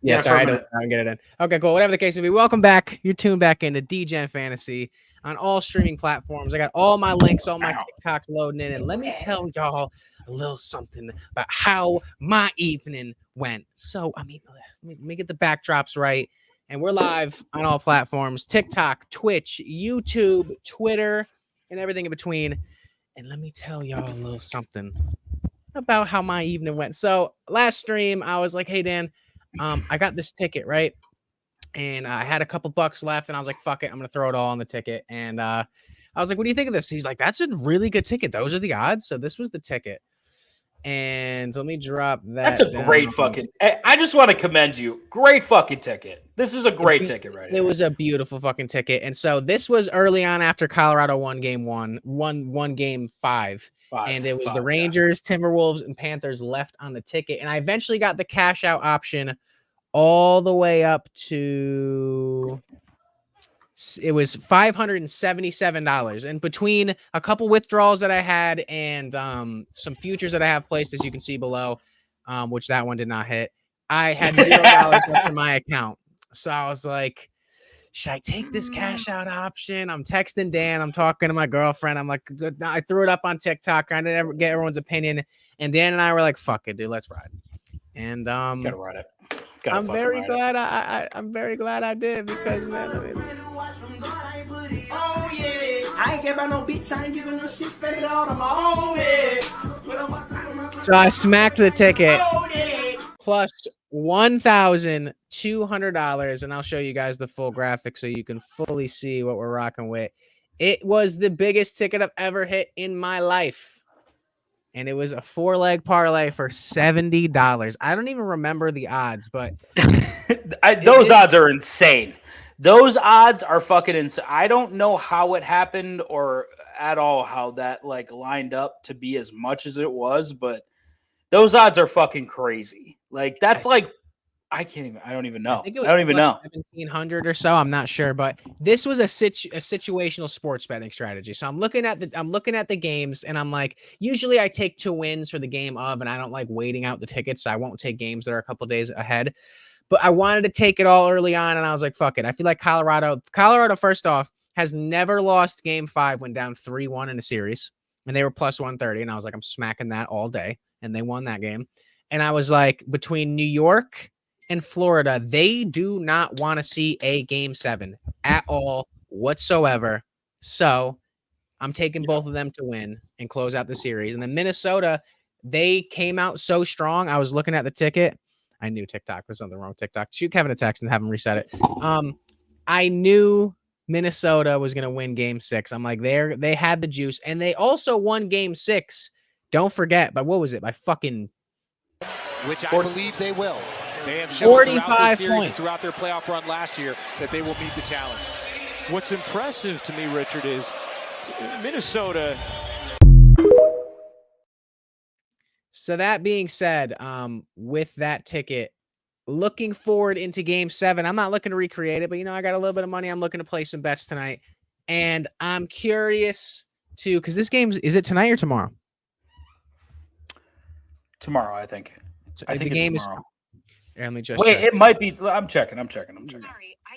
Yeah, sorry, I don't get it in. Okay, cool. Whatever the case may be, welcome back. You're tuned back into Degen Fantasy on all streaming platforms. I got all my links, all my TikToks loading in, and let me tell y'all a little something about how my evening went. So, I mean, let me get the backdrops right. And we're live on all platforms: TikTok, Twitch, YouTube, Twitter, and everything in between. And let me tell y'all a little something about how my evening went. So, last stream, I was like, hey, Dan, I got this ticket, right? And I had a couple bucks left, and I was like, fuck it, I'm gonna throw it all on the ticket. And I was like, what do you think of this? He's like, that's a really good ticket. Those are the odds. So this was the ticket. And let me drop that. That's a great fucking. I just want to commend you. Great fucking ticket. This is a great ticket right here. It was a beautiful fucking ticket. And so this was early on after Colorado won game 5. And it was the Rangers, Timberwolves, and Panthers left on the ticket. And I eventually got the cash out option all the way up to, it was $577. And between a couple withdrawals that I had and some futures that I have placed, as you can see below, which that one did not hit, I had $0 left in my account. So I was like, should I take this cash out option? I'm texting Dan. I'm talking to my girlfriend. I'm like, I threw it up on TikTok. I didn't get everyone's opinion. And Dan and I were like, fuck it, dude. Let's ride. And gotta ride it. I'm very glad I'm very glad I did, because man, I mean, I ain't care about no beats. I ain't giving no shit for it all on my own. So I smacked the ticket plus $1,200, and I'll show you guys the full graphic so you can fully see what we're rocking with. It was the biggest ticket I've ever hit in my life. And it was a 4-leg parlay for $70. I don't even remember the odds, but those odds are insane. Those odds are fucking insane. I don't know how it happened or at all how that like lined up to be as much as it was, but those odds are fucking crazy. Like that's like I don't even know. I don't even know. 1,700 or so. I'm not sure, but this was a situational sports betting strategy. So I'm looking at the games, and I'm like, usually I take 2 wins for the game of, and I don't like waiting out the tickets. So I won't take games that are a couple days ahead. But I wanted to take it all early on, and I was like, fuck it. I feel like Colorado, first off, has never lost game 5 when down 3-1 in a series, and they were plus 130. And I was like, I'm smacking that all day, and they won that game. And I was like, between New York and Florida, they do not want to see a game 7 at all whatsoever. So I'm taking both of them to win and close out the series. And then Minnesota, they came out so strong. I was looking at the ticket. I knew TikTok was something wrong with TikTok. Shoot Kevin a text and have him reset it. I knew Minnesota was going to win game 6. I'm like, they had the juice, and they also won game 6. Don't forget, but what was it? By fucking, which I believe they will. They have shown throughout this series and throughout their playoff run last year that they will meet the challenge. What's impressive to me, Richard, is Minnesota. So that being said, with that ticket, looking forward into game 7, I'm not looking to recreate it, but I got a little bit of money. I'm looking to play some bets tonight, and I'm curious to, because this game, is it tonight or tomorrow? Tomorrow, I think. I think the game is tomorrow. Let me just wait. Check. It might be. I'm checking. Sorry, I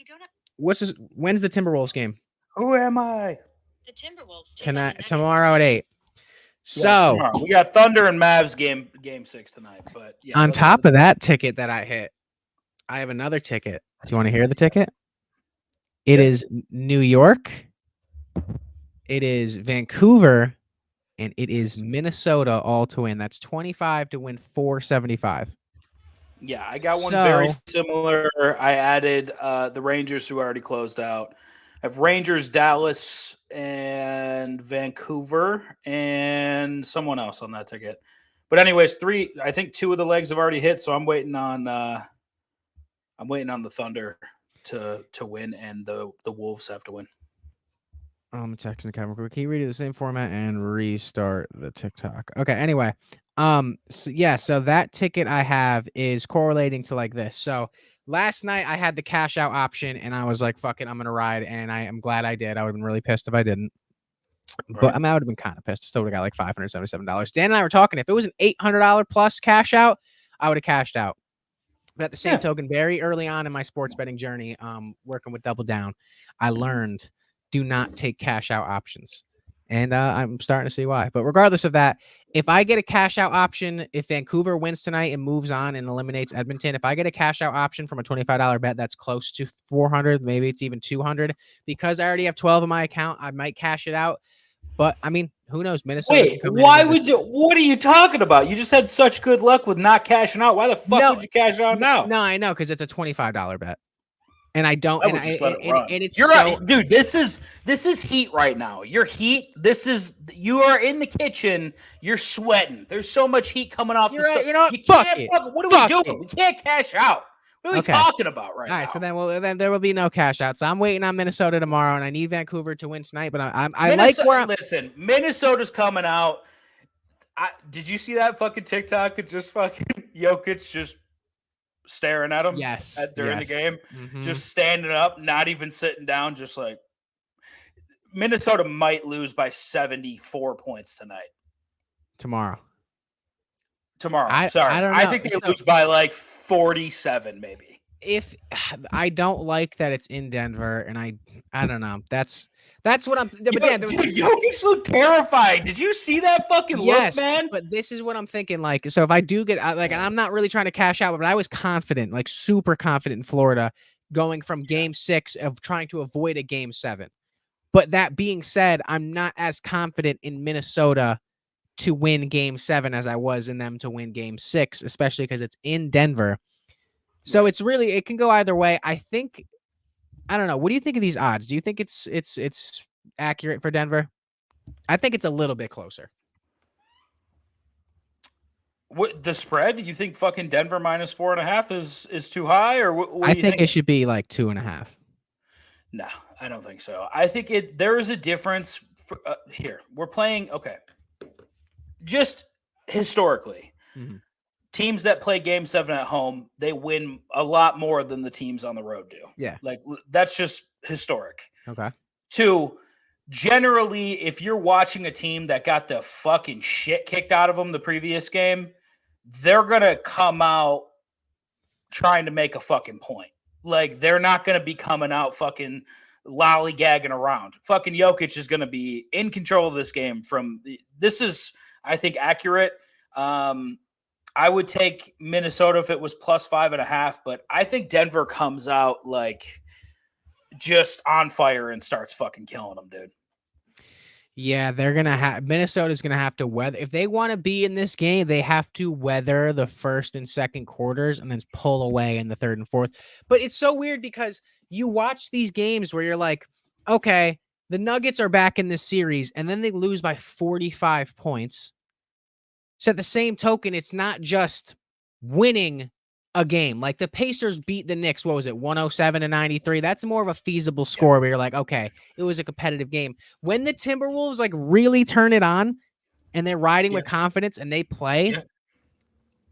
don't know. When's the Timberwolves game? Who am I? The Timberwolves tonight, tomorrow at 8. So yes, we got Thunder and Mavs game 6 tonight. But yeah, on top of that ticket that I hit, I have another ticket. Do you want to hear the ticket? It is New York. It is Vancouver. And it is Minnesota all to win. That's 25 to win 475. Yeah, I got one very similar. I added the Rangers, who already closed out. I have Rangers, Dallas, and Vancouver, and someone else on that ticket. But anyways, 3. I think 2 of the legs have already hit, so I'm waiting on. I'm waiting on the Thunder to win, and the Wolves have to win. I'm texting the camera. Can you read it the same format and restart the TikTok? Okay. Anyway, so that ticket I have is correlating to like this. So last night I had the cash out option, and I was like, "Fuck it, I'm gonna ride," and I am glad I did. I would have been really pissed if I didn't. Right. But I would have been kind of pissed. I still would have got like $577. Dan and I were talking. If it was an $800 plus cash out, I would have cashed out. But at the same token, very early on in my sports betting journey, working with Double Down, I learned do not take cash out options. And I'm starting to see why. But regardless of that, if I get a cash out option, if Vancouver wins tonight and moves on and eliminates Edmonton, if I get a cash out option from a $25 bet that's close to 400, maybe it's even 200, because I already have 12 in my account, I might cash it out. But I mean, who knows? Minnesota. Wait, why would you? What are you talking about? You just had such good luck with not cashing out. Why the fuck would you cash out now? No, I know, because it's a $25 bet, and I don't. I would just let it run. And it's You're right, dude. This is heat right now. You're heat. You are in the kitchen. You're sweating. There's so much heat coming off the stove. You know what? You can't. What are we doing? We can't cash out. What are we talking about right now? All right, so then there will be no cash out. So I'm waiting on Minnesota tomorrow, and I need Vancouver to win tonight. But I like where listen, Minnesota's coming out. Did you see that fucking TikTok? It just fucking Jokic just staring at him. Yes, during the game, just standing up, not even sitting down, just like Minnesota might lose by 74 points tonight. Tomorrow. I think they lose by like 47, maybe. If I don't like that it's in Denver, and I don't know. That's what I'm. But dude, Jokic looked terrified. Did you see that fucking look, man? But this is what I'm thinking. Like, so if I do get and I'm not really trying to cash out, but I was confident, like super confident in Florida, going from Game 6 of trying to avoid a Game 7. But that being said, I'm not as confident in Minnesota to win Game 7 as I was in them to win Game 6, especially because it's in Denver. So it's really, it can go either way. I don't know. What do you think of these odds? Do you think it's accurate for Denver? I think it's a little bit closer. What the spread? You think fucking Denver minus 4.5 is too high, or what I think it should be like 2.5. No, I don't think so. I think there is a difference here. We're playing just historically. Teams that play Game 7 at home, they win a lot more than the teams on the road do. Yeah. Like, that's just historic. Okay. 2, generally, if you're watching a team that got the fucking shit kicked out of them the previous game, they're going to come out trying to make a fucking point. Like, they're not going to be coming out fucking lollygagging around. Fucking Jokic is going to be in control of this game this is, I think, accurate. I would take Minnesota if it was plus 5.5, but I think Denver comes out like just on fire and starts fucking killing them, dude. Yeah, Minnesota's going to have to weather. If they want to be in this game, they have to weather the first and second quarters and then pull away in the third and fourth. But it's so weird because you watch these games where you're like, okay, the Nuggets are back in this series, and then they lose by 45 points. So at the same token, it's not just winning a game. Like the Pacers beat the Knicks, what was it, 107-93? That's more of a feasible score where you're like, okay, it was a competitive game. When the Timberwolves like really turn it on and they're riding with confidence and they play,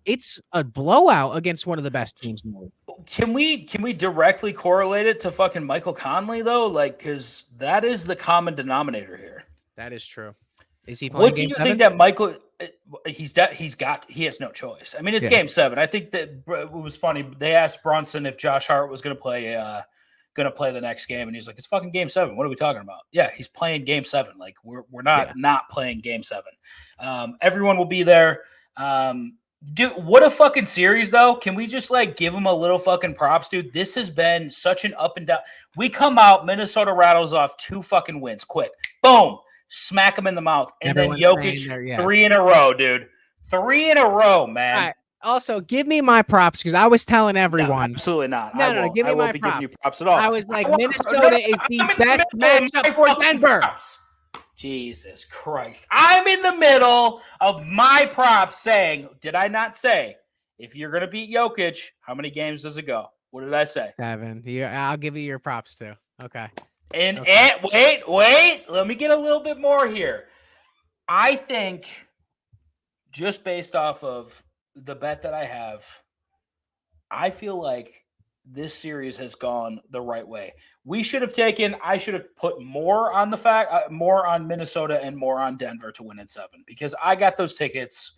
it's a blowout against one of the best teams in the world. Can we directly correlate it to fucking Michael Conley though? Like, because that is the common denominator here. That is true. Is he playing? What do you think that Michael? He has no choice. I mean, it's Game 7. I think that it was funny. They asked Brunson if Josh Hart was going to play the next game, and he's like, "It's fucking Game 7. What are we talking about?" Yeah, he's playing Game 7. Like we're not playing Game 7. Everyone will be there. Dude, what a fucking series though. Can we just like give him a little fucking props, dude? This has been such an up and down. We come out, Minnesota rattles off 2 fucking wins, quick, boom. Smack him in the mouth. And then Jokic 3 in a row, dude. 3 in a row, man. All right. Also, give me my props because I was telling everyone. No, absolutely not. No, give me my props. Giving you props at all. I was like, Minnesota is the best matchup for Denver. Jesus Christ. I'm in the middle of my props saying, did I not say, if you're going to beat Jokic, how many games does it go? What did I say? 7. I'll give you your props too. Okay. And wait, let me get a little bit more here. I think just based off of the bet that I have, I feel like this series has gone the right way. I should have put more on Minnesota and more on Denver to win in 7 because I got those tickets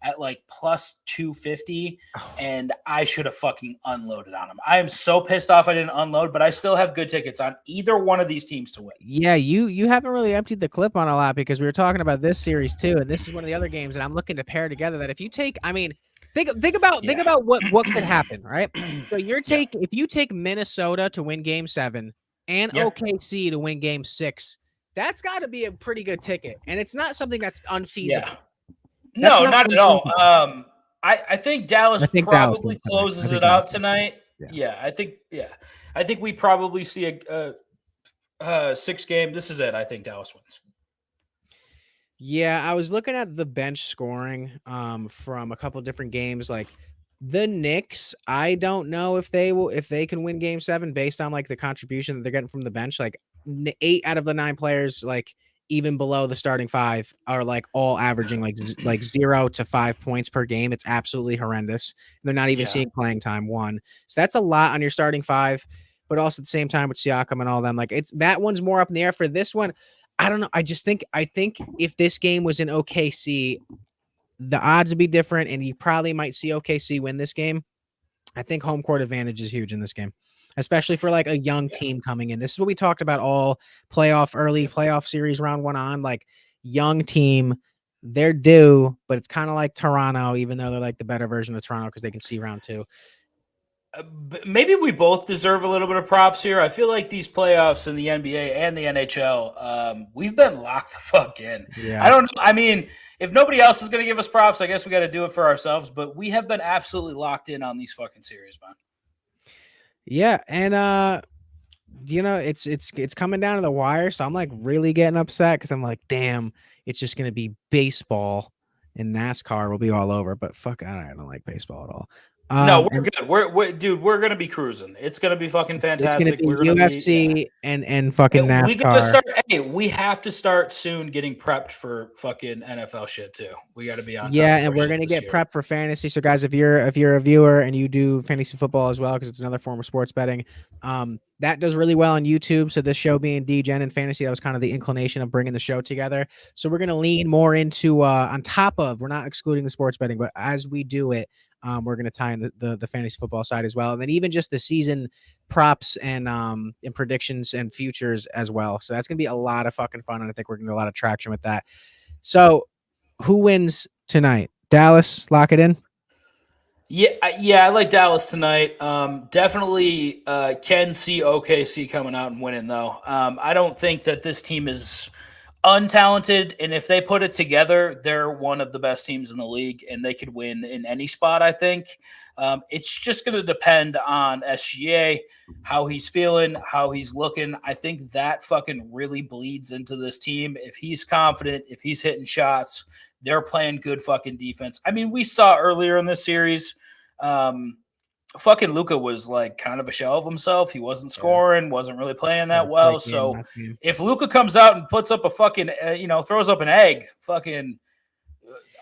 at like plus 250, and I should have fucking unloaded on him. I am so pissed off I didn't unload, but I still have good tickets on either one of these teams to win. Yeah, you haven't really emptied the clip on a lot because we were talking about this series too, and this is one of the other games that I'm looking to pair together. That if you take, I mean, think about what could happen, right? So if you take Minnesota to win Game 7 and OKC to win Game 6, that's got to be a pretty good ticket, and it's not something that's unfeasible. Yeah. No, not at all. I think Dallas probably closes it out tonight. Yeah, I think we probably see a 6 game. This is it. I think Dallas wins. Yeah, I was looking at the bench scoring from a couple different games. Like the Knicks, I don't know if they can win Game 7 based on like the contribution that they're getting from the bench. Like 8 out of the 9 players, like even below the starting 5, are like all averaging like 0 to 5 points per game. It's absolutely horrendous. They're not even seeing playing time, one. So that's a lot on your starting 5, but also at the same time with Siakam and all them, like that one's more up in the air. For this one, I don't know. I think if this game was in OKC, the odds would be different, and you probably might see OKC win this game. I think home court advantage is huge in this game, especially for like a young team coming in. This is what we talked about all early playoff series round 1 on, like young team, they're due, but it's kind of like Toronto, even though they're like the better version of Toronto because they can see round 2. Maybe we both deserve a little bit of props here. I feel like these playoffs in the NBA and the NHL, we've been locked the fuck in. Yeah. I don't know. I mean, if nobody else is going to give us props, I guess we got to do it for ourselves. But we have been absolutely locked in on these fucking series, man. Yeah, and it's coming down to the wire, so I'm like really getting upset because I'm like, damn, it's just going to be baseball, and NASCAR will be all over. But fuck, I don't like baseball at all. No, we're good. We're gonna be cruising. It's gonna be fucking fantastic. We're gonna UFC and fucking NASCAR. We have to start soon getting prepped for fucking NFL shit too. We got to be on. Yeah, and we're gonna get prepped for fantasy. So guys, if you're a viewer and you do fantasy football as well, because it's another form of sports betting, that does really well on YouTube. So this show being Degen and fantasy, that was kind of the inclination of bringing the show together. So we're gonna lean more into on top of, we're not excluding the sports betting, but as we do it. We're going to tie in the fantasy football side as well. And then even just the season props and predictions and futures as well. So that's going to be a lot of fucking fun. And I think we're going to get a lot of traction with that. So who wins tonight? Dallas, lock it in. Yeah, I like Dallas tonight. Definitely can see OKC coming out and winning though. I don't think that this team is untalented, and if they put it together, they're one of the best teams in the league, and they could win in any spot. I think it's just going to depend on SGA, how he's feeling, how he's looking. I think that fucking really bleeds into this team. If he's confident, if he's hitting shots, they're playing good fucking defense. I mean, we saw earlier in this series, fucking Luka was like kind of a shell of himself. He wasn't scoring, wasn't really playing that well. So if Luka comes out and puts up a fucking, throws up an egg, fucking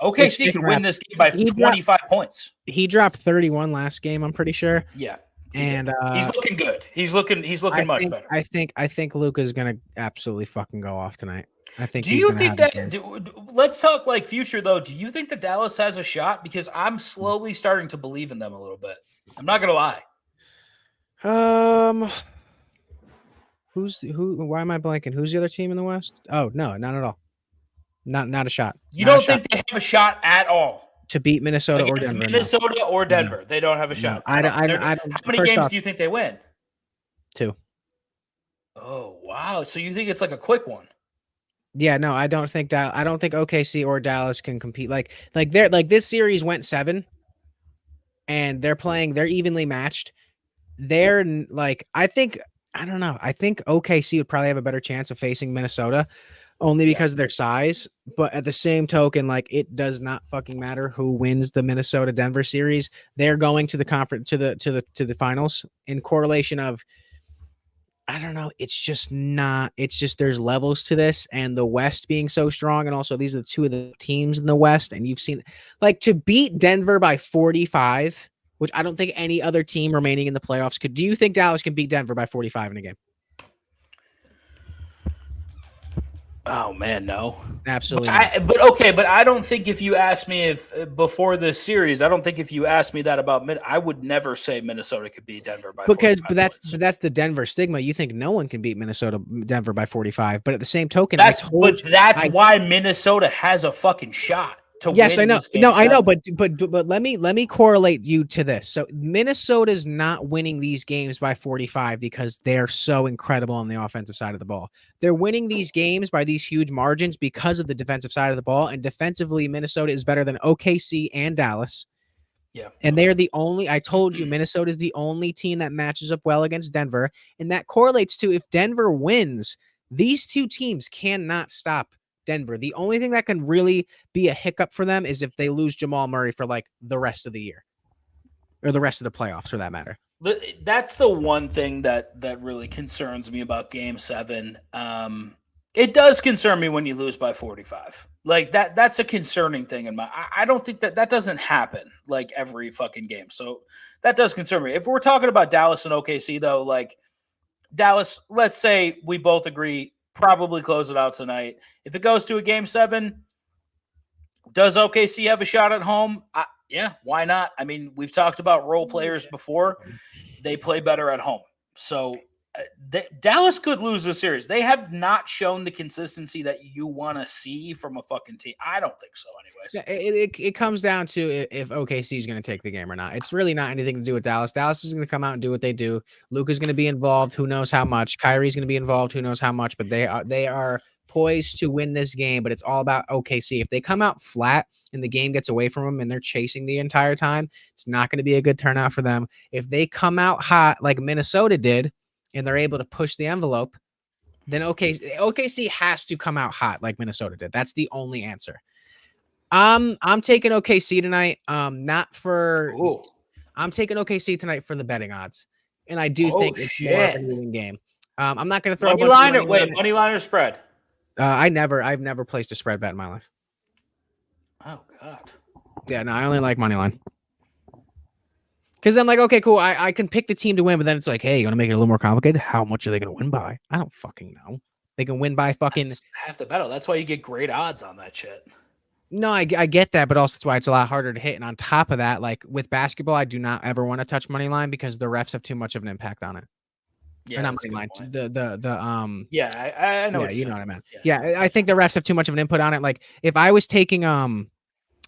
OKC can win this game by 25 points. He dropped 31 last game, I'm pretty sure. Yeah. And he's looking good. He's looking much better. I think Luka's going to absolutely fucking go off tonight. I think. Do you think that? Let's talk like future though. Do you think that Dallas has a shot? Because I'm slowly starting to believe in them a little bit. I'm not gonna lie. Who? Why am I blanking? Who's the other team in the West? Oh no, not at all. Not a shot. You don't think they have a shot at all to beat Minnesota or Denver? Minnesota or Denver, no. They don't have a shot. No, I don't. How many games do you think they win? 2. Oh wow! So you think it's like a quick one? Yeah, no, I don't think that. I don't think OKC or Dallas can compete. Like this series went 7. And they're evenly matched. They're like, I don't know. I think OKC would probably have a better chance of facing Minnesota only because of their size. But at the same token, like it does not fucking matter who wins the Minnesota Denver series. They're going to the conference to the finals in correlation of, I don't know. It's just there's levels to this, and the West being so strong. And also these are the 2 of the teams in the West. And you've seen like to beat Denver by 45, which I don't think any other team remaining in the playoffs could. Do you think Dallas can beat Denver by 45 in a game? Oh man, no. Absolutely not. But I don't think if you asked me if before this series, I don't think if you asked me that about I would never say Minnesota could beat Denver by 45 points. That's the Denver stigma. You think no one can beat Denver by 45, but at the same token, that's why Minnesota has a fucking shot. Yes, I know. No, I know, but let me correlate you to this. So Minnesota's not winning these games by 45 because they're so incredible on the offensive side of the ball. They're winning these games by these huge margins because of the defensive side of the ball, and defensively, Minnesota is better than OKC and Dallas. Yeah. And they're the only, I told you, Minnesota is the only team that matches up well against Denver, and that correlates to if Denver wins, these two teams cannot stop Denver. The only thing that can really be a hiccup for them is if they lose Jamal Murray for like the rest of the year or the rest of the playoffs for that matter. That's the one thing that really concerns me about Game 7. It does concern me when you lose by 45. Like that's a concerning thing in I don't think that doesn't happen like every fucking game. So that does concern me. If we're talking about Dallas and OKC though, like Dallas, let's say we both agree probably close it out tonight. If it goes to a Game 7, does OKC have a shot at home? Yeah, why not? I mean, we've talked about role players before. They play better at home. So Dallas could lose the series. They have not shown the consistency that you want to see from a fucking team. I don't think so anyways. It comes down to if OKC is going to take the game or not. It's really not anything to do with Dallas. Dallas is going to come out and do what they do. Luka's going to be involved. Who knows how much? Kyrie's going to be involved. Who knows how much? But they are poised to win this game. But it's all about OKC. If they come out flat and the game gets away from them and they're chasing the entire time, it's not going to be a good turnout for them. If they come out hot like Minnesota did, and they're able to push the envelope, then OKC has to come out hot like Minnesota did. That's the only answer. I'm taking OKC tonight. I'm taking OKC tonight for the betting odds, and I do think it's more of a winning game. I'm not going to throw money line or spread. I've never placed a spread bet in my life. Oh God. Yeah, no, I only like money line. Because then, like, okay, cool. I can pick the team to win, but then it's like, hey, you want to make it a little more complicated? How much are they going to win by? I don't fucking know. They can win by fucking half the battle. That's why you get great odds on that shit. No, I get that, but also that's why it's a lot harder to hit. And on top of that, like with basketball, I do not ever want to touch money line because the refs have too much of an impact on it. Yeah, not money line. I know. Yeah, you know what I meant. Yeah, I think the refs have too much of an input on it. Like if I was taking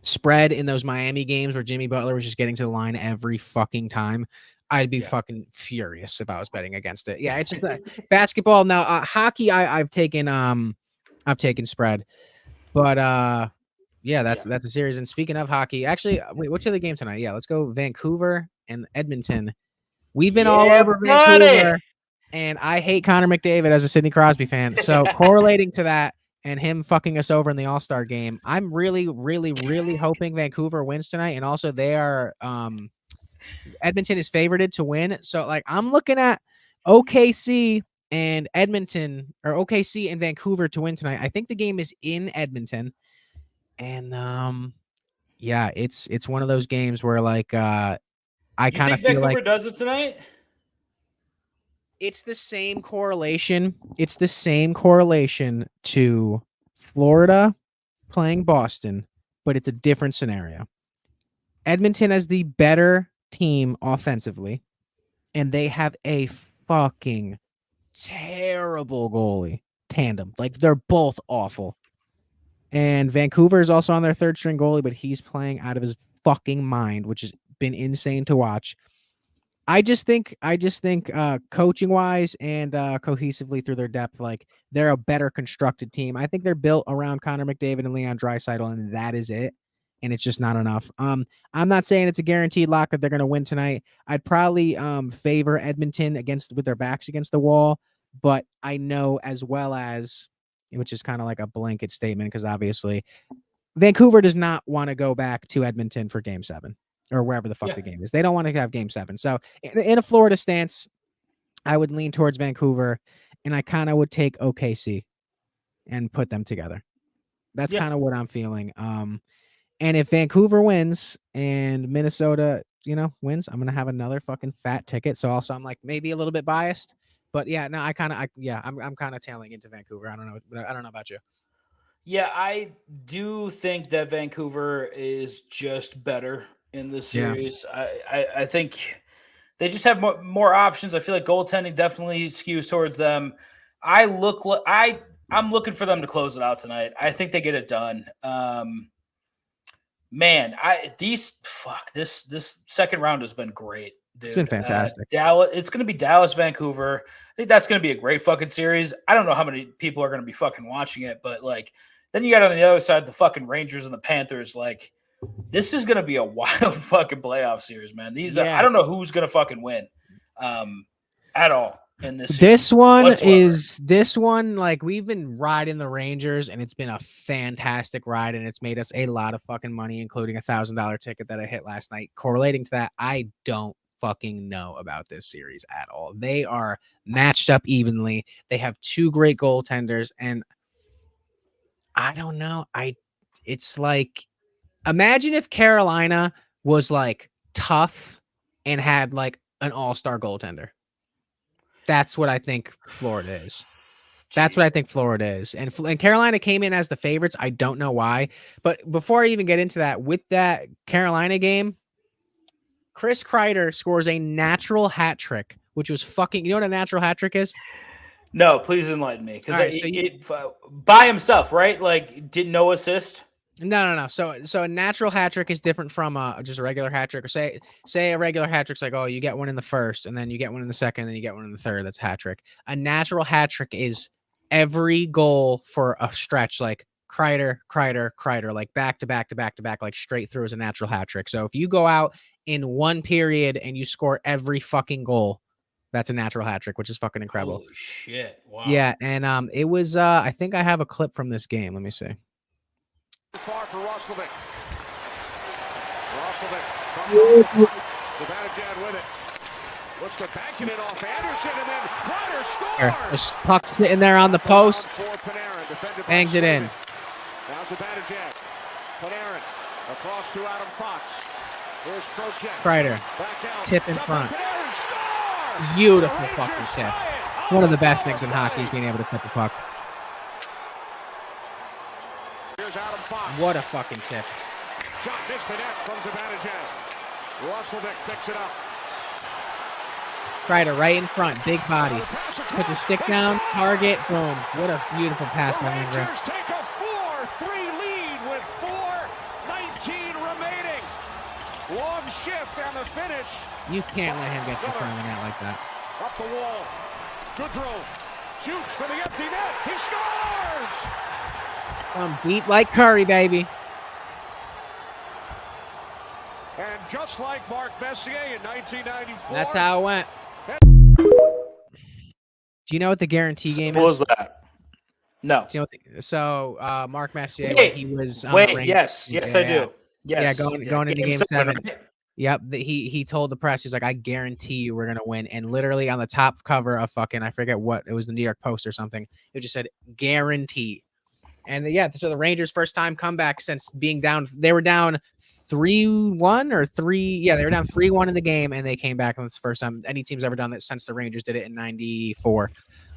spread in those Miami games where Jimmy Butler was just getting to the line every fucking time, I'd be fucking furious if I was betting against it. Yeah, it's just that basketball. Now, hockey, I've taken spread, but that's a series. And speaking of hockey, actually, wait, what's the other game tonight? Yeah, let's go Vancouver and Edmonton. We've been all over Vancouver, and I hate Connor McDavid as a Sidney Crosby fan. So correlating to that. And him fucking us over in the All-Star game. I'm really, really, really hoping Vancouver wins tonight. And also they are Edmonton is favorited to win. So like I'm looking at OKC and Edmonton or OKC and Vancouver to win tonight. I think the game is in Edmonton. And it's one of those games where like I kind of feel Vancouver like does it tonight. It's the same correlation. It's the same correlation to Florida playing Boston, but it's a different scenario. Edmonton has the better team offensively, and they have a fucking terrible goalie tandem. Like, they're both awful. And Vancouver is also on their third string goalie, but he's playing out of his fucking mind, which has been insane to watch. I just think coaching wise and cohesively through their depth, like they're a better constructed team. I think they're built around Connor McDavid and Leon Draisaitl, and that is it. And it's just not enough. I'm not saying it's a guaranteed lock that they're going to win tonight. I'd probably favor Edmonton with their backs against the wall, but I know as well as, which is kind of like a blanket statement because obviously Vancouver does not want to go back to Edmonton for Game 7. Or wherever the fuck the game is. They don't want to have Game 7. So in a Florida stance, I would lean towards Vancouver, and I kind of would take OKC and put them together. That's kind of what I'm feeling. And if Vancouver wins and Minnesota, wins, I'm going to have another fucking fat ticket. So also I'm like maybe a little bit biased, But yeah, no, I'm kind of tailing into Vancouver. I don't know about you. Yeah, I do think that Vancouver is just better in this series. I think they just have more options. I feel like goaltending definitely skews towards them. I'm looking for them to close it out tonight. I think they get it done. Man, this second round has been great, dude. It's been fantastic. Dallas, it's going to be Dallas, Vancouver. I think that's going to be a great fucking series. I don't know how many people are going to be fucking watching it, but like, then you got on the other side the fucking Rangers and the Panthers. Like, this is going to be a wild fucking playoff series, man. I don't know who's going to fucking win, at all. This one, like, we've been riding the Rangers and it's been a fantastic ride and it's made us a lot of fucking money, including $1,000 ticket that I hit last night. Correlating to that, I don't fucking know about this series at all. They are matched up evenly. They have two great goaltenders and I don't know. It's like, imagine if Carolina was like tough and had like an all-star goaltender. That's what I think Florida is. That's what I think Florida is. And Carolina came in as the favorites. I don't know why. But before I even get into that, with that Carolina game, Chris Kreider scores a natural hat trick, which was fucking... You know what a natural hat trick is? No, please enlighten me. Because by himself, right? Like, did no assist? No. So a natural hat trick is different from just a regular hat trick. Or say a regular hat trick's like, oh, you get one in the first, and then you get one in the second, and then you get one in the third. That's a hat trick. A natural hat trick is every goal for a stretch, like Kreider, like back to back, like straight through is a natural hat trick. So if you go out in one period and you score every fucking goal, that's a natural hat trick, which is fucking incredible. Holy shit! Wow. Yeah, and it was. I think I have a clip from this game. Let me see. Far for Roslovic. Roslovic. Zibanejad with it. Looks to banking it off Anderson, and then Kreider scores. The puck sitting there on the post. Bangs it in. Now Zibanejad. Panarin across to Adam Fox. Here's Trocheck. Kreider. Tip in front. Beautiful fucking tip. One of the best things in hockey is being able to tip a puck. What a fucking tip. Shot missed the net from Zibanejad. Roslovic picks it up. Kreider right in front, big body. Put the stick down, target, boom. What a beautiful pass by Lindgren. Rangers take a 4-3 lead with 4:19 remaining. Long shift on the finish. You can't let him get in front of the net like that. Up the wall. Goodrow shoots for the empty net. He scores! Beat like Curry, baby. And just like Mark Messier in 1994. That's how it went. Do you know what the guarantee game is? What was that? No. Do you know what Mark Messier, wait, when he was yes, I do. Yes. Yeah, going into game 7. Right? Yep, he told the press, he's like, I guarantee you we're gonna win. And literally on the top cover of fucking, I forget what, it was the New York Post or something, it just said guarantee. And yeah, so the Rangers' first time comeback since being down, they were down 3-1 or 3. Yeah, they were down 3-1 in the game, and they came back. And it's the first time any team's ever done that since the Rangers did it in '94.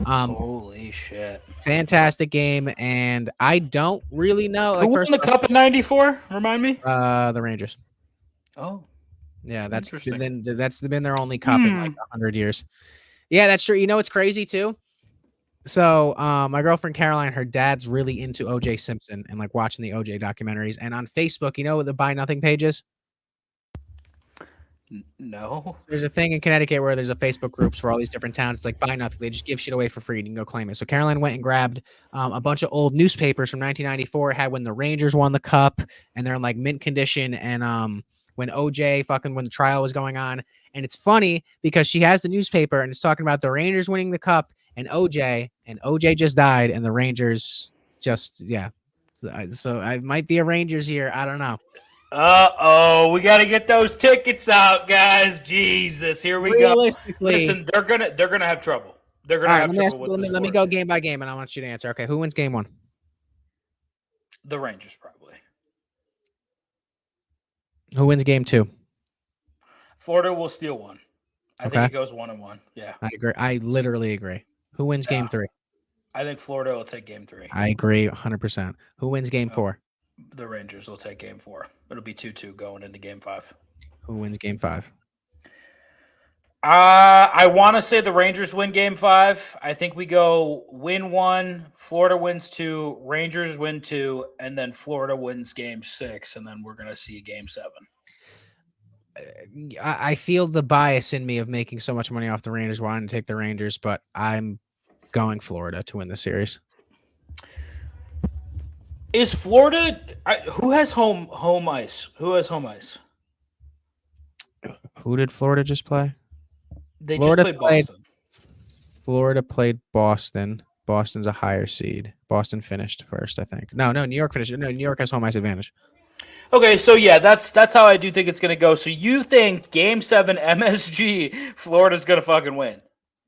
Holy shit! Fantastic game, and I don't really know. Who won the cup in '94? Remind me. The Rangers. Oh, yeah, that's been their only cup in like 100 years. Yeah, that's true. You know what's crazy too? So my girlfriend Caroline, her dad's really into OJ Simpson and like watching the OJ documentaries. And on Facebook, you know what the Buy Nothing page is? No. There's a thing in Connecticut where there's a Facebook groups for all these different towns. It's like Buy Nothing. They just give shit away for free. And you can go claim it. So Caroline went and grabbed a bunch of old newspapers from 1994. It had when the Rangers won the cup and they're in like mint condition. And when when the trial was going on. And it's funny because she has the newspaper and it's talking about the Rangers winning the cup and OJ just died and the Rangers just, yeah. So I might be a Rangers here. I don't know. We got to get those tickets out, guys. Jesus, here we go. Listen, they're gonna have trouble. They're gonna have trouble with this. Let me go game by game, and I want you to answer. Okay, who wins game 1? The Rangers, probably. Who wins game 2? Florida will steal one. I think it goes 1-1. Yeah. I agree. I literally agree. Who wins game 3? I think Florida will take game 3. I agree 100%. Who wins game 4? The Rangers will take game 4. It'll be 2-2 going into game 5. Who wins game 5? I want to say the Rangers win game 5. I think we go win 1, Florida wins 2, Rangers win 2, and then Florida wins game 6, and then we're going to see game 7. I feel the bias in me of making so much money off the Rangers, wanting to take the Rangers, but I'm going Florida to win the series. Is Florida who has home ice? Who has home ice? Who did Florida just play? They Florida just played Boston. Florida played Boston. Boston's a higher seed. Boston finished first, I think. No, New York finished. No, New York has home ice advantage. Okay, so yeah, that's how I do think it's going to go. So you think game 7 MSG, Florida's going to fucking win?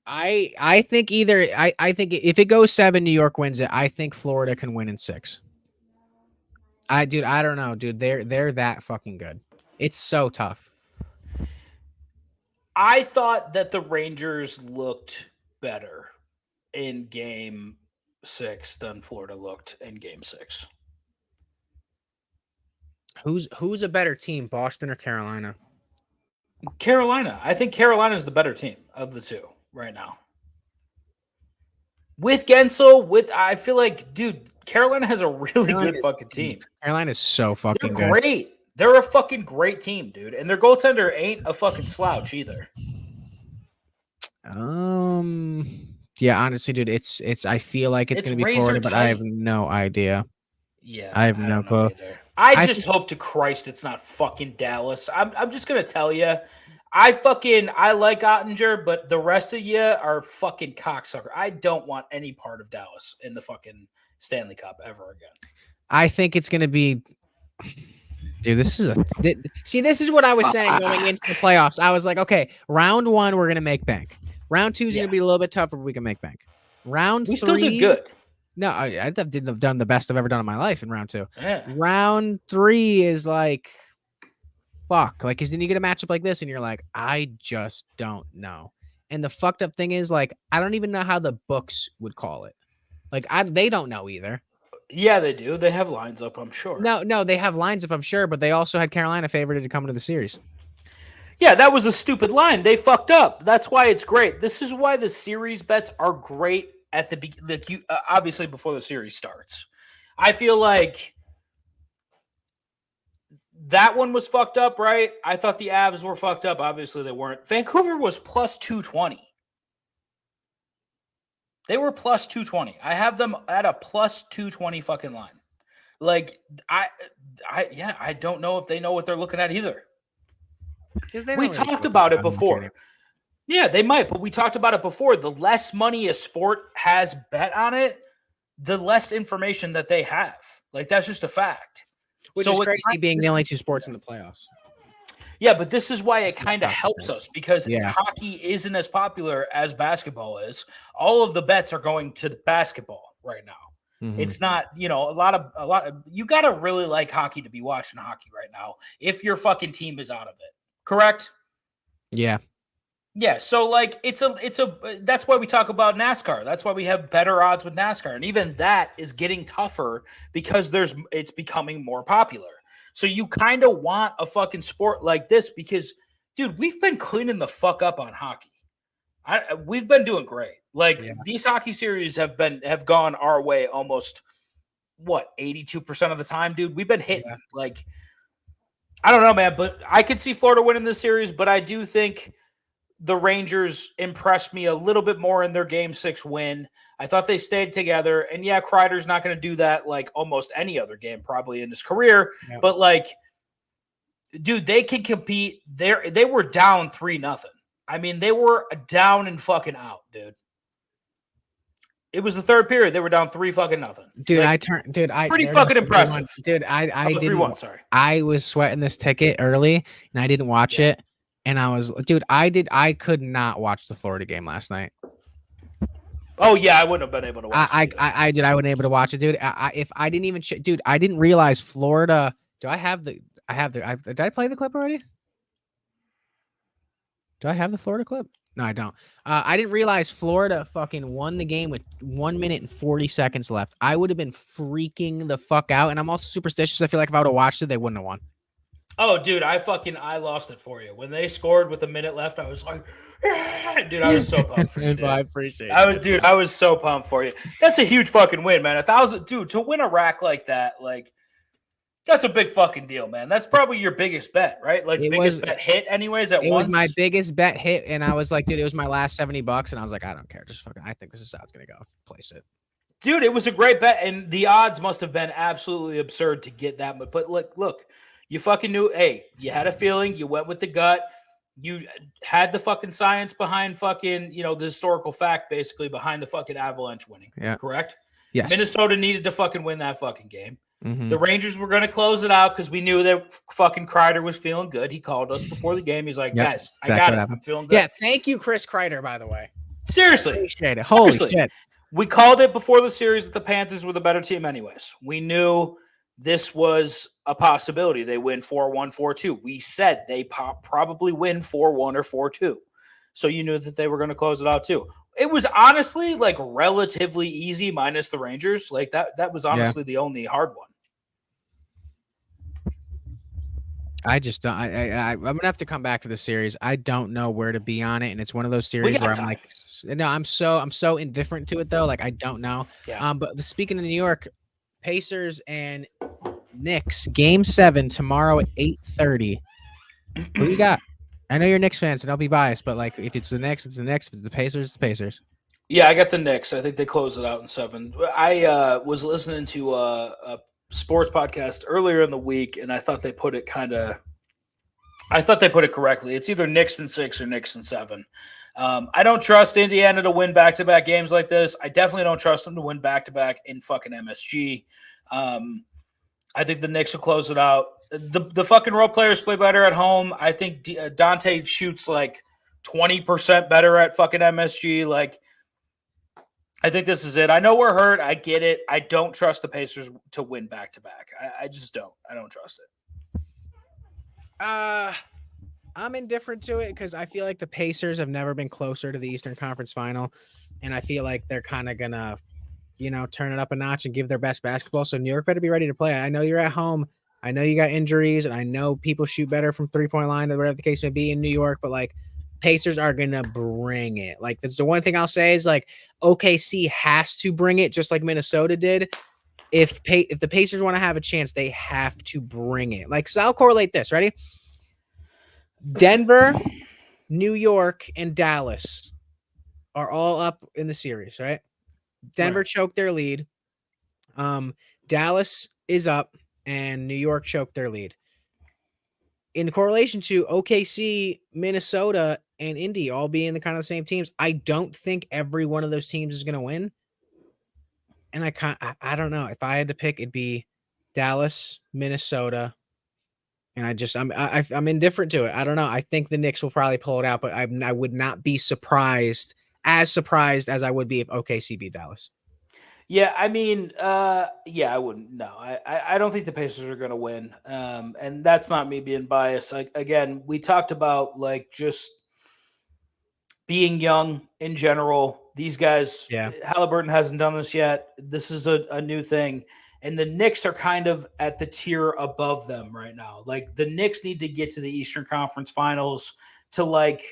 I think either I think if it goes 7, New York wins it. I think Florida can win in 6. I don't know, dude. They're that fucking good. It's so tough. I thought that the Rangers looked better in game 6 than Florida looked in game 6. Who's a better team, Boston or Carolina? Carolina. I think Carolina is the better team of the two right now. With Gensel, I feel like, dude, Carolina has a really good fucking team. Carolina is so fucking They're great. They're a fucking great team, dude. And their goaltender ain't a fucking slouch either. Yeah, honestly, dude, it's I feel like it's gonna be Florida, but I have no idea. Yeah, I have no clue. I just hope to Christ it's not fucking Dallas. I'm just gonna tell you, I like Ottinger, but the rest of you are fucking cocksucker. I don't want any part of Dallas in the fucking Stanley Cup ever again. I think it's gonna be. Dude, this is what I was saying going into the playoffs. I was like, okay, round 1 we're gonna make bank. Round 2 is gonna be a little bit tougher, but we can make bank. Round 3, we still did good. No, I didn't have done the best I've ever done in my life in round 2. Yeah. Round 3 is like, fuck. Like, because then you get a matchup like this, and you're like, I just don't know. And the fucked up thing is, like, I don't even know how the books would call it. Like, they don't know either. Yeah, they do. They have lines up, I'm sure. No, they have lines up, I'm sure, but they also had Carolina favored to come into the series. Yeah, that was a stupid line. They fucked up. That's why it's great. This is why the series bets are great at the beginning. Obviously, before the series starts. I feel like that one was fucked up, right? I thought the Avs were fucked up. Obviously, they weren't. Vancouver was plus 220. They were plus 220. I have them at a plus 220 fucking line. Like, I don't know if they know what they're looking at either. We talked about it before. Yeah, they might, but we talked about it before. The less money a sport has bet on it, the less information that they have. Like, that's just a fact. Which is crazy being the only 2 sports in the playoffs. Yeah, but this is why it kind of helps us because hockey isn't as popular as basketball is. All of the bets are going to basketball right now. Mm-hmm. It's not, a lot of you got to really like hockey to be watching hockey right now if your fucking team is out of it. Correct? Yeah. Yeah, so like it's a that's why we talk about NASCAR. That's why we have better odds with NASCAR. And even that is getting tougher because it's becoming more popular. So you kind of want a fucking sport like this because, dude, we've been cleaning the fuck up on hockey. We've been doing great. Like these hockey series have gone our way almost 82% of the time, dude. We've been hitting like I don't know, man, but I could see Florida winning this series, but I do think the Rangers impressed me a little bit more in their Game 6 win. I thought they stayed together. And, Kreider's not going to do that like almost any other game probably in his career. Yeah. But, like, dude, they can compete. They were down 3-0. I mean, they were down and fucking out, dude. It was the third period. They were down 3-0. Dude, like, pretty fucking impressive. Dude, I didn't. 3-1, sorry. I was sweating this ticket early, and I didn't watch it. And I was, dude, I could not watch the Florida game last night. Oh yeah, I wouldn't have been able to watch it. I wasn't able to watch it, dude. If I didn't even, dude, I didn't realize Florida. Did I play the clip already? Do I have the Florida clip? No, I don't. I didn't realize Florida fucking won the game with 1 minute and 40 seconds left. I would have been freaking the fuck out. And I'm also superstitious. I feel like if I would have watched it, they wouldn't have won. Oh, dude, I lost it for you. When they scored with a minute left, I was like, dude, I was so pumped for you. Dude. I appreciate it. I was so pumped for you. That's a huge fucking win, man. 1,000, dude, to win a rack like that, like, that's a big fucking deal, man. That's probably your biggest bet, right? Like, biggest bet hit, anyways, at once. It was my biggest bet hit, and I was like, dude, it was my last $70, and I was like, I don't care. Just fucking, I think this is how it's going to go. Place it. Dude, it was a great bet, and the odds must have been absolutely absurd to get that. But look, you fucking knew, hey, you had a feeling, you went with the gut, you had the fucking science behind fucking, the historical fact basically behind the fucking Avalanche winning. Yeah. Correct? Yes. Minnesota needed to fucking win that fucking game. Mm-hmm. The Rangers were going to close it out because we knew that fucking Kreider was feeling good. He called us before the game. He's like, guys, exactly, I got it. I'm feeling good. Yeah, thank you, Chris Kreider, by the way. Seriously. Appreciate it. Holy shit. We called it before the series that the Panthers were the better team anyways. We knew this was a possibility. They win 4-1, 4-2. We said they probably win 4-1 or 4-2. So you knew that they were going to close it out too. It was honestly like relatively easy minus the Rangers. Like that was honestly the only hard one. I just don't. I'm gonna have to come back to the series. I don't know where to be on it, and it's one of those series where I'm like, no, I'm so indifferent to it though. Like I don't know. Yeah. But speaking of New York, Pacers and Knicks, Game 7 tomorrow at 8:30. Who you got? I know you're Knicks fans, and I'll be biased, but like if it's the Knicks, it's the Knicks. If it's the Pacers, it's the Pacers. Yeah, I got the Knicks. I think they closed it out in 7. I was listening to a sports podcast earlier in the week, and I thought they put it correctly. It's either Knicks in 6 or Knicks in 7. I don't trust Indiana to win back-to-back games like this. I definitely don't trust them to win back-to-back in fucking MSG. I think the Knicks will close it out. The fucking role players play better at home. I think Dante shoots like 20% better at fucking MSG. Like, I think this is it. I know we're hurt. I get it. I don't trust the Pacers to win back-to-back. I just don't. I don't trust it. I'm indifferent to it because I feel like the Pacers have never been closer to the Eastern Conference Final, and I feel like they're kind of gonna, turn it up a notch and give their best basketball. So New York better be ready to play. I know you're at home. I know you got injuries, and I know people shoot better from three-point line or whatever the case may be in New York, but like Pacers are gonna bring it. Like that's the one thing I'll say is like OKC has to bring it, just like Minnesota did. If the Pacers want to have a chance, they have to bring it. Like, so I'll correlate this. Ready? Denver, New York, and Dallas are all up in the series, right? Denver choked their lead. Dallas is up, and New York choked their lead. In correlation to OKC, Minnesota, and Indy all being the kind of the same teams, I don't think every one of those teams is going to win. And I don't know. If I had to pick, it'd be Dallas, Minnesota, and I'm indifferent to it. I don't know. I think the Knicks will probably pull it out, but I would not be surprised as I would be if OKC beat Dallas. Yeah, I mean, I wouldn't. No, I don't think the Pacers are going to win. And that's not me being biased. Again, we talked about like just being young in general. These guys, Halliburton hasn't done this yet. This is a new thing. And the Knicks are kind of at the tier above them right now. Like the Knicks need to get to the Eastern Conference Finals to like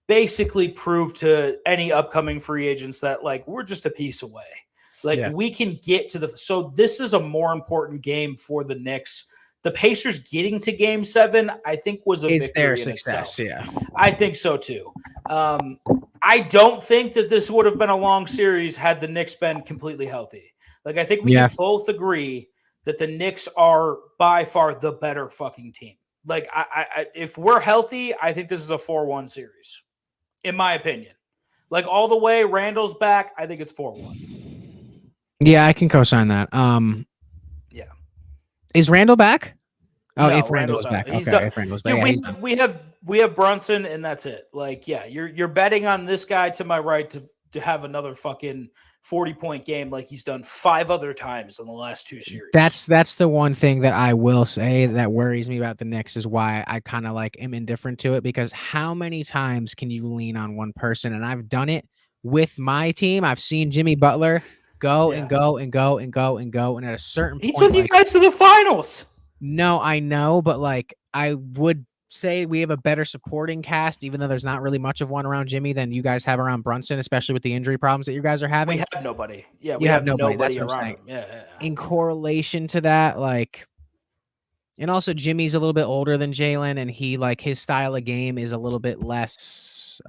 basically prove to any upcoming free agents that like we're just a piece away. Like we can get to so this is a more important game for the Knicks. The Pacers getting to Game 7, I think, was a victory their in success. itself. Yeah, I think so too. I don't think that this would have been a long series had the Knicks been completely healthy. Like I think we can both agree that the Knicks are by far the better fucking team. Like I if we're healthy, I think this is a 4-1 series, in my opinion. Like all the way, Randall's back. I think it's 4-1. Yeah, I can co-sign that. Yeah. Is Randall back? Oh, no, if Randall's back. He's okay, done. If Randall's back. Dude, Yeah, we have Brunson, and that's it. Like, yeah, you're betting on this guy to my right to have another fucking 40-point game like he's done 5 other times in the last 2 series. That's the one thing that I will say that worries me about the Knicks is why I kind of like am indifferent to it, because how many times can you lean on one person? And I've done it with my team. I've seen Jimmy Butler go and go and go and go and go, and at a certain point, he took you guys to the finals. No, I know, but like I would say we have a better supporting cast, even though there's not really much of one around Jimmy than you guys have around Brunson, especially with the injury problems that you guys are having. We have nobody. Yeah, we have nobody around him. Yeah. In correlation to that, like, and also Jimmy's a little bit older than Jalen, and he like his style of game is a little bit less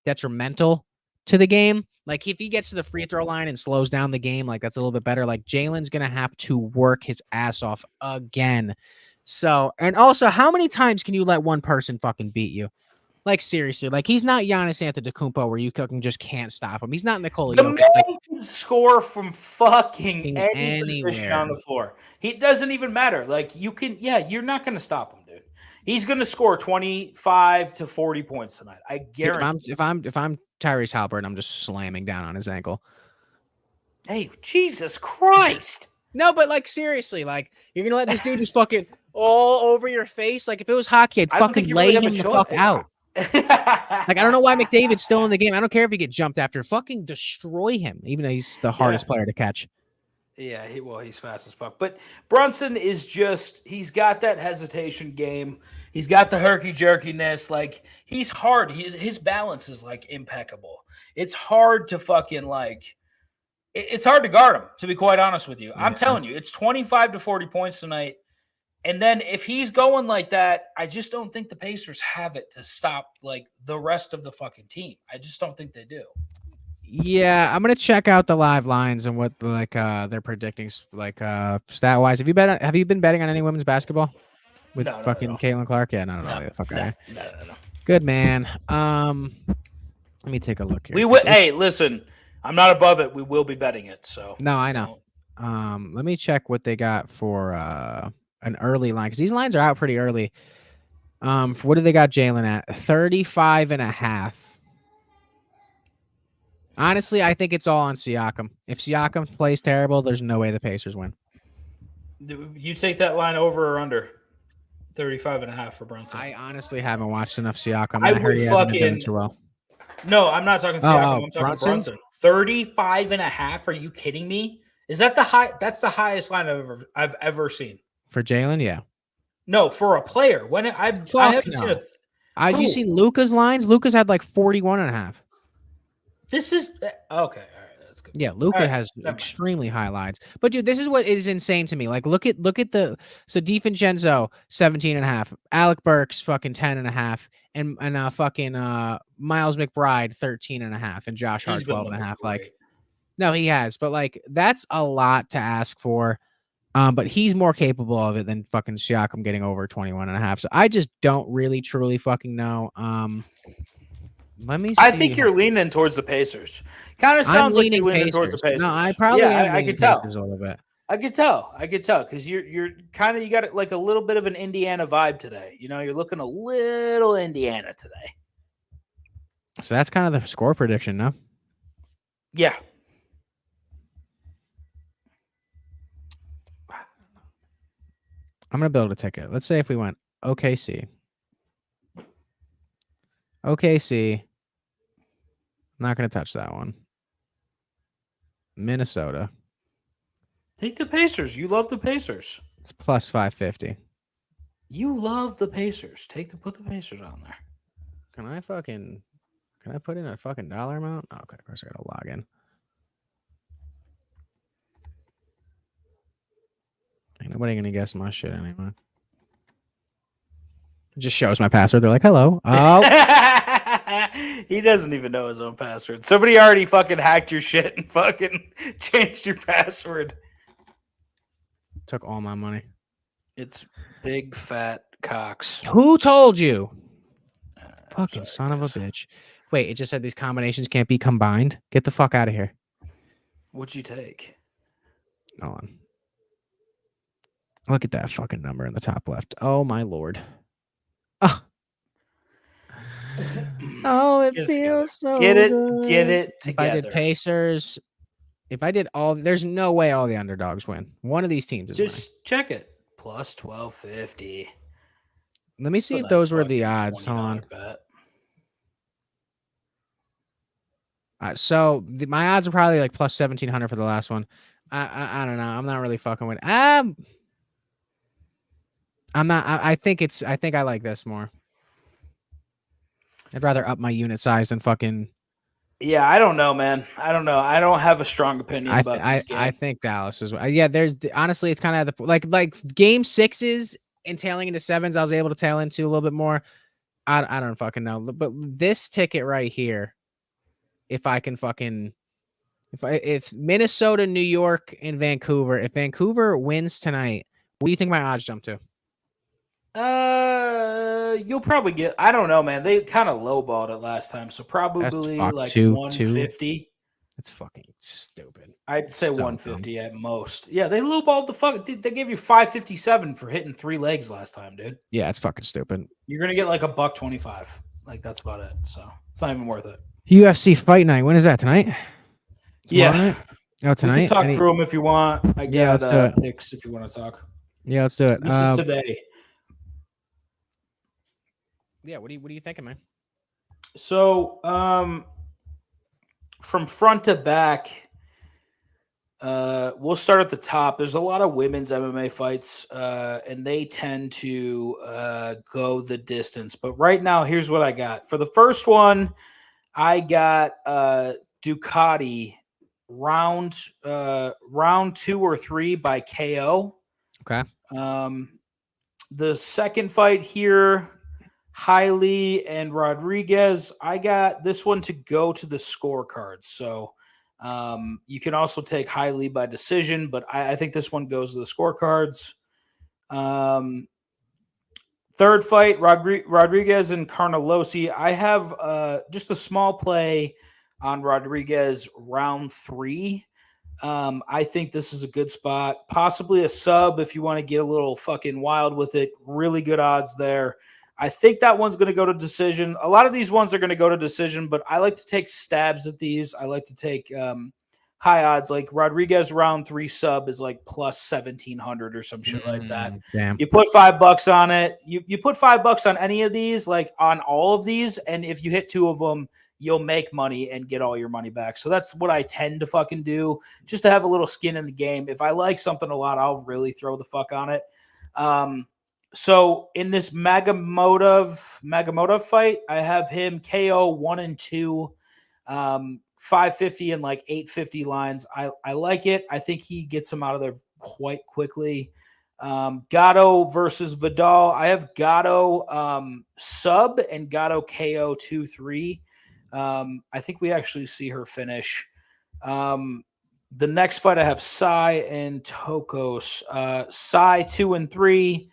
detrimental to the game. Like if he gets to the free throw line and slows down the game, like that's a little bit better. Like Jalen's gonna have to work his ass off again. So, and also, how many times can you let one person fucking beat you? Like seriously, like he's not Giannis Antetokounmpo where you just can't stop him. He's not Nikola The Jokic. man can score from fucking any position on the floor. He doesn't even matter. Like you can, you're not going to stop him, dude. He's going to score 25 to 40 points tonight. I guarantee. If I'm Tyrese Halliburton, I'm just slamming down on his ankle. Hey, Jesus Christ! No, but like seriously, like you're gonna let this dude just fucking all over your face? Like if it was hockey, I'd fucking lay him the fuck out. Like I don't know why McDavid's still in the game. I don't care if he get jumped after. Fucking destroy him, even though he's the hardest player to catch. Yeah, he's fast as fuck. But Brunson is he's got that hesitation game. He's got the herky-jerkiness. Like, he's hard. His balance is, like, impeccable. It's hard to fucking, like, it's hard to guard him, to be quite honest with you. Yeah. I'm telling you, it's 25 to 40 points tonight. And then if he's going like that, I just don't think the Pacers have it to stop, like, the rest of the fucking team. I just don't think they do. Yeah, I'm gonna check out the live lines and what like they're predicting like stat wise. Have you been betting on any women's basketball with fucking Caitlin Clark? Yeah, no. Good man. Let me take a look here. Hey, listen, I'm not above it. We will be betting it. So no, I know. Let me check what they got for an early line because these lines are out pretty early. What do they got Jalen at? 35.5. Honestly, I think it's all on Siakam. If Siakam plays terrible, there's no way the Pacers win. You take that line over or under 35.5 for Brunson? I honestly haven't watched enough Siakam. I heard he hasn't been doing too well. No, I'm not talking Siakam. I'm talking Brunson. 35.5. Are you kidding me? Is that the high? That's the highest line I've ever seen for Jalen. Yeah. No, for a player. When I haven't seen a. Have you seen Luka's lines? Luka's had like 41.5. This is okay. All right, that's good. Yeah, Luka has extremely high lines. But dude, this is what is insane to me. Like, look at the DiVincenzo 17.5, Alec Burks fucking 10.5, and fucking Miles McBride 13.5, and Josh Hart 12.5. Like, no, he has, but like that's a lot to ask for. But he's more capable of it than fucking Siakam getting over 21.5. So I just don't really truly fucking know. Let me see. I think you're leaning towards the Pacers. Kind of sounds like you're leaning towards the Pacers. No, I probably am. I could tell. A little bit. I could tell because you're kind of you got like a little bit of an Indiana vibe today. You know, you're looking a little Indiana today. So that's kind of the score prediction, no? Yeah. I'm gonna build a ticket. Let's say if we went OKC. OKC. I'm not going to touch that one. Minnesota. Take the Pacers. You love the Pacers. It's plus 550. You love the Pacers. Put the Pacers on there. Can I put in a fucking dollar amount? Oh, okay, of course I got to log in. Ain't nobody going to guess my shit anymore. It just shows my password. They're like, hello. Oh. He doesn't even know his own password. Somebody already fucking hacked your shit and fucking changed your password. Took all my money. It's big fat cocks. Who told you? Fucking son of a bitch. Wait, it just said these combinations can't be combined. Get the fuck out of here. What'd you take? Hold on. Look at that fucking number in the top left. Oh my lord. Oh. Oh, it Get it feels so Get good. it If I did together. Pacers, if I did all, there's no way all the underdogs win. One of these teams is winning. Just check it. Plus 1250. Let me see if those were the odds. Hold on. Bet. So my odds are probably like plus 1700 for the last one. I don't know. I'm not really fucking with. I'm not. I think I like this more. I'd rather up my unit size than fucking. Yeah, I don't know, man. I don't know. I don't have a strong opinion about this game. I think Dallas is. Yeah, there's honestly, it's kind of the like game sixes and tailing into sevens. I was able to tail into a little bit more. I don't fucking know, but this ticket right here, if I can fucking. If Minnesota, New York, and Vancouver, if Vancouver wins tonight, what do you think my odds jump to? You'll probably get. I don't know, man. They kind of lowballed it last time, so probably like 150. That's fucking stupid. I'd say 150 at most. Yeah, they lowballed the fuck. They gave you 557 for hitting 3 legs last time, dude. Yeah, it's fucking stupid. You're gonna get like $1.25. Like that's about it. So it's not even worth it. UFC Fight Night. When is that tonight? Yeah. Night? Oh, tonight. We can talk through them if you want. I got let's do it. picks if you want to talk. Yeah, let's do it. This is today. Yeah, what are you thinking, man? So, from front to back, we'll start at the top. There's a lot of women's MMA fights, and they tend to go the distance. But right now, here's what I got. For the first one, I got Ducati round 2 or 3 by KO. Okay. The second fight here, Hailey and Rodriguez, I got this one to go to the scorecards. So you can also take Hailey by decision, but I think this one goes to the scorecards. Third fight, Rodriguez and Carnelosi. I have just a small play on Rodriguez round 3. I think this is a good spot. Possibly a sub if you want to get a little fucking wild with it. Really good odds there. I think that one's going to go to decision. A lot of these ones are going to go to decision, but I like to take stabs at these. I like to take high odds. Like Rodriguez round 3 sub is like plus 1,700 or some shit like that. Damn. You put $5 on it. You put $5 on any of these, like on all of these, and if you hit 2 of them, you'll make money and get all your money back. So that's what I tend to fucking do, just to have a little skin in the game. If I like something a lot, I'll really throw the fuck on it. So in this Magomedov fight, I have him KO 1 and 2, 550 and like 850 lines. I like it. I think he gets him out of there quite quickly. Gatto versus Vidal. I have Gatto sub and Gatto KO 2-3. I think we actually see her finish. The next fight I have Sai and Tokos. Sai 2 and 3.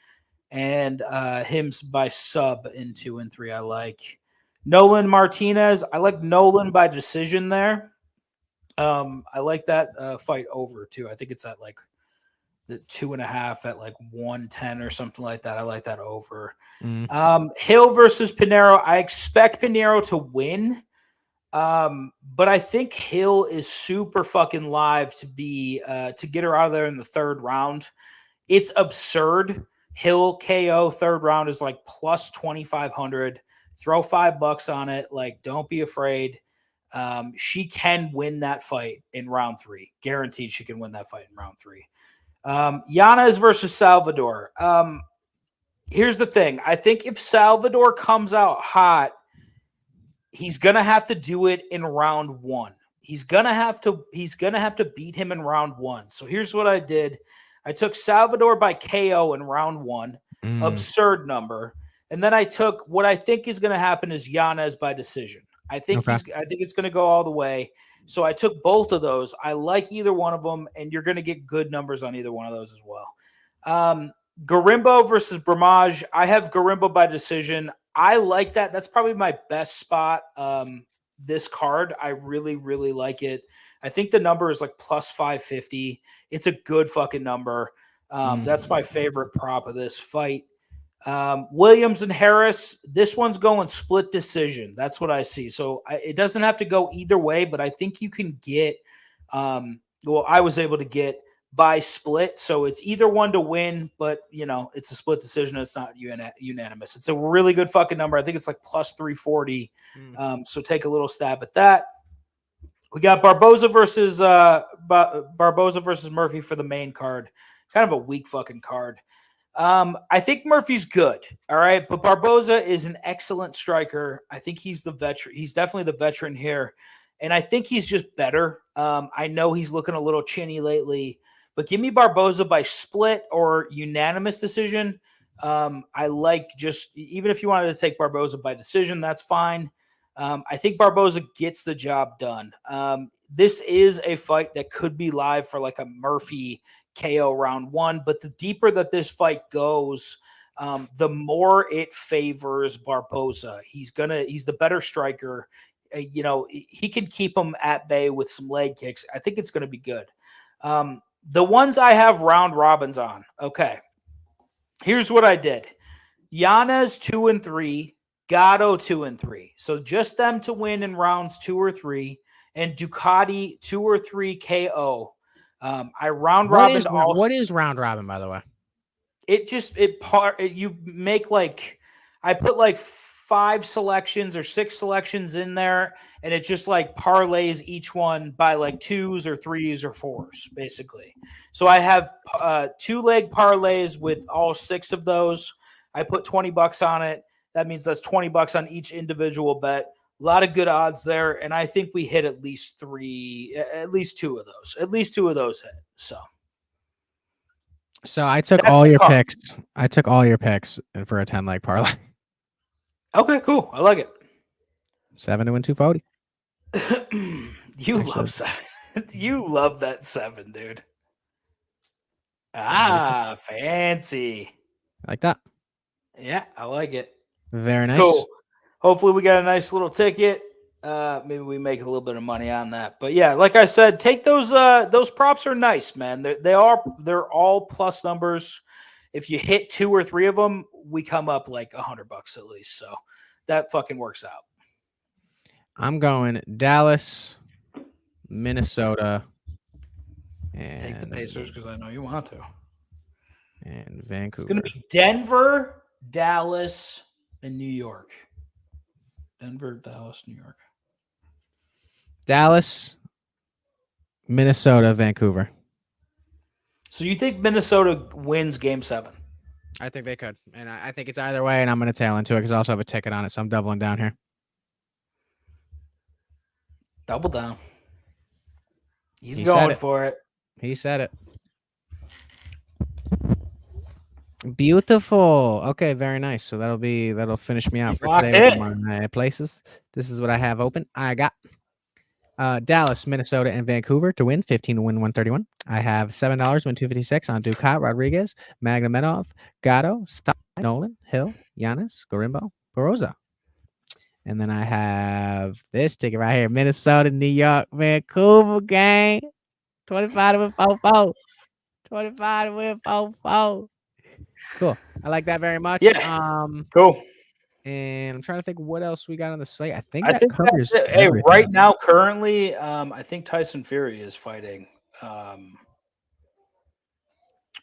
And him by sub in 2 and 3. I like Nolan Martinez. I like Nolan by decision there. I like that fight over too. I think it's at like the 2.5 at like 110 or something like that. I like that over. Hill versus Pinheiro. I expect Pinheiro to win. But I think Hill is super fucking live to be to get her out of there in the 3rd round. It's absurd. Hill KO 3rd round is like plus 2,500. Throw $5 on it. Like, don't be afraid. She can win that fight in round 3. Guaranteed she can win that fight in round 3. Yanez versus Salvador. Here's the thing. I think if Salvador comes out hot, he's gonna have to do it in round 1. He's gonna have to beat him in round 1. So here's what I did. I took Salvador by KO in round 1, absurd number. And then I took what I think is going to happen is Yanez by decision. I think it's going to go all the way. So I took both of those. I like either one of them, and you're going to get good numbers on either one of those as well. Garimbo versus Bramaj. I have Garimbo by decision. I like that. That's probably my best spot. This card, I really, really like it. I think the number is like plus 550. It's a good fucking number. That's my favorite prop of this fight. Williams and Harris, this one's going split decision. That's what I see. So it doesn't have to go either way, but I think you can get, I was able to get by split. So it's either one to win, but, it's a split decision. It's not unanimous. It's a really good fucking number. I think it's like plus 340. So take a little stab at that. We got Barboza versus Murphy for the main card. Kind of a weak fucking card. I think Murphy's good, all right, but Barboza is an excellent striker. I think he's the veteran. He's definitely the veteran here, and I think he's just better. I know he's looking a little chinny lately, but give me Barboza by split or unanimous decision. I like even if you wanted to take Barboza by decision, that's fine. I think Barboza gets the job done. This is a fight that could be live for like a Murphy KO round 1, but the deeper that this fight goes, the more it favors Barboza. He's the better striker. He can keep him at bay with some leg kicks. I think it's going to be good. The ones I have round robins on. Okay. Here's what I did. Yanez 2 and 3, Gatto 2 and 3. So just them to win in rounds 2 or 3, and Ducati 2 or 3 KO. I round robin. What is round robin, by the way? You make I put like 5 selections or 6 selections in there, and it just like parlays each one by like 2s or 3s or 4s, basically. So I have 2-leg parlays with all 6 of those. I put $20 on it. That means that's $20 on each individual bet. A lot of good odds there, and I think we hit at least 2 of those. At least 2 of those hit. So I took all your picks. I took all your picks for a 10-leg parlay. Okay, cool. I like it. 7 to win 240. You love 7. You love that 7, dude. Ah, fancy. I like that. Yeah, I like it. Very nice. Cool. Hopefully we got a nice little ticket. Maybe we make a little bit of money on that. But yeah, like I said, take those props are nice, man. They're all plus numbers. If you hit 2 or 3 of them, we come up like $100 at least. So that fucking works out. I'm going Dallas, Minnesota, and take the Pacers because I know you want to. And Vancouver. It's going to be Denver, Dallas, and New York. Denver, Dallas, New York. Dallas, Minnesota, Vancouver. So you think Minnesota wins Game 7? I think they could. And I think it's either way, and I'm going to tail into it because I also have a ticket on it, so I'm doubling down here. Double down. He's going for it. He said it. Beautiful. Okay, very nice. So that'll finish me out He's for today with my places. This is what I have open. I got Dallas, Minnesota, and Vancouver to win 15 to win 131. I have $7 win 256 on Ducat, Rodriguez, Magnomedov, Gatto, Stein, Nolan, Hill, Giannis, Gorimbo, Barboza. And then I have this ticket right here: Minnesota, New York, Vancouver gang. 25 to win 4-4. 25 to win 4-4. Cool. I like that very much. Yeah. Cool. And I'm trying to think what else we got on the slate. I think covers it. Hey, right now, currently, I think Tyson Fury is fighting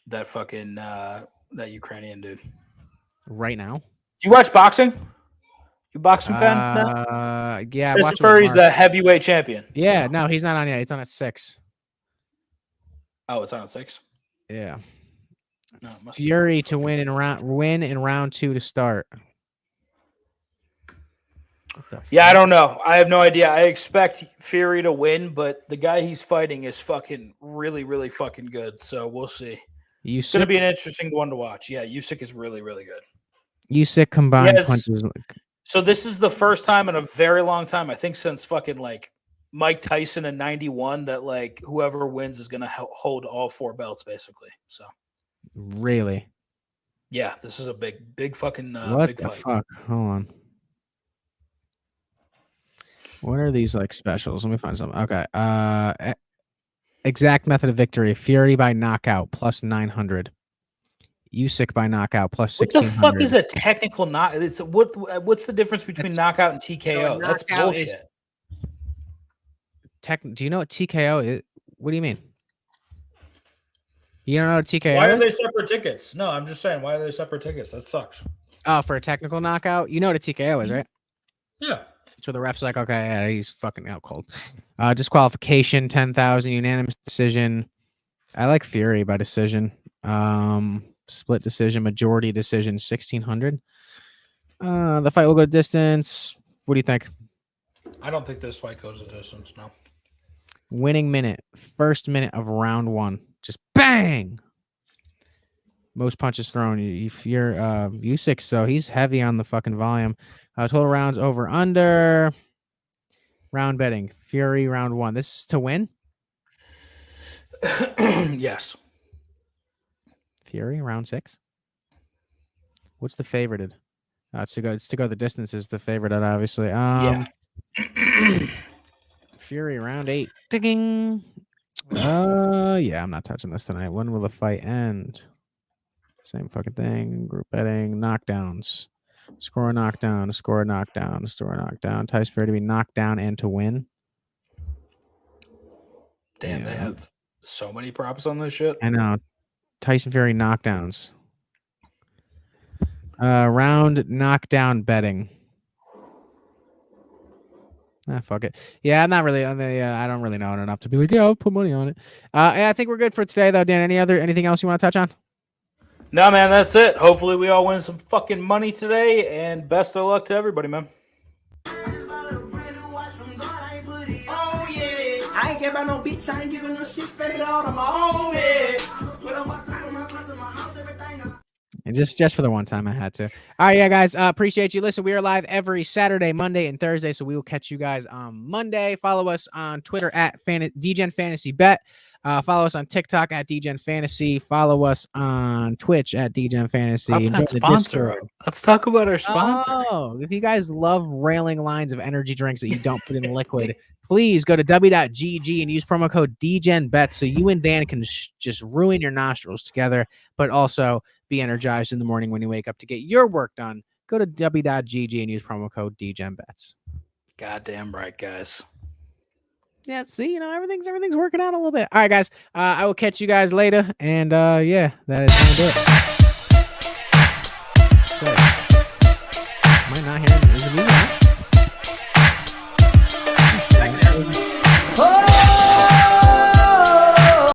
that fucking that Ukrainian dude. Right now? Do you watch boxing? You boxing fan? Yeah. Tyson Fury's the heavyweight champion. Yeah, no, he's not on yet. It's on at 6. Oh, it's on at 6? Yeah. No, it must Fury to win in round 2 to start. Yeah, I don't know. I have no idea. I expect Fury to win, but the guy he's fighting is fucking really, really fucking good. So we'll see. It's going to be an interesting one to watch. Yeah, Usyk is really, really good. Usyk combined punches. So this is the first time in a very long time, I think since fucking like Mike Tyson in 91, that like whoever wins is going to hold all 4 belts basically. So really? Yeah, this is a big fucking what big the fight. Fuck? Hold on. What are these like specials? Let me find something. Okay. Exact method of victory. Fury by knockout plus 900. Usyk by knockout plus What the 1600. fuck is a technical knock? What's the difference between knockout and TKO? That's bullshit. Do you know what TKO is? What do you mean? You don't know what TKO Why are is? they separate tickets? No, I'm just saying, why are they separate tickets? That sucks. Oh, for a technical knockout? You know what a TKO is, right? Yeah. So the ref's like, okay, yeah, he's fucking out cold. Disqualification, 10,000, unanimous decision. I like Fury by decision. Split decision, majority decision, 1,600. The fight will go distance. What do you think? I don't think this fight goes a distance, no. Winning minute, first minute of round 1. Just bang! Most punches thrown. If you're Usyk, so he's heavy on the fucking volume. Total rounds over under. Round betting. Fury round 1. This is to win? Yes. Fury round 6. What's the favorited? It's to go the distance is the favorite, obviously. Yeah. Fury round 8. Ding. Yeah, I'm not touching this tonight. When will the fight end? Same fucking thing. Group betting. Knockdowns. Score a knockdown. Score a knockdown. Score a knockdown. Tyson Fury to be knocked down and to win. Damn, they have so many props on this shit. I know. Tyson Fury knockdowns. Round knockdown betting. Fuck it. Yeah, I'm not really. I don't really know it enough to be like, yeah, I'll put money on it. I think we're good for today, though. Dan, anything else you want to touch on? No, man, that's it. Hopefully, we all win some fucking money today, and best of luck to everybody, man. Oh yeah, I ain't care about no beats. I ain't giving no shit. Fed it all on my own head. Put on my side, on my clothes, on my house, everything. And just for the one time I had to. All right, yeah, guys. Appreciate you. Listen, we are live every Saturday, Monday, and Thursday, so we will catch you guys on Monday. Follow us on Twitter at Degen Fantasy Bet. Follow us on TikTok at Degen Fantasy. Follow us on Twitch at Degen Fantasy. Let's talk about our sponsor. Oh, if you guys love railing lines of energy drinks that you don't put in liquid, please go to w.gg and use promo code DGenBet so you and Dan can just ruin your nostrils together, but also be energized in the morning when you wake up to get your work done. Go to w.gg and use promo code DGenBets. Goddamn right, guys. Yeah, see, everything's working out a little bit. All right, guys. I will catch you guys later. And yeah, that is gonna do it. Am I not hearing the music?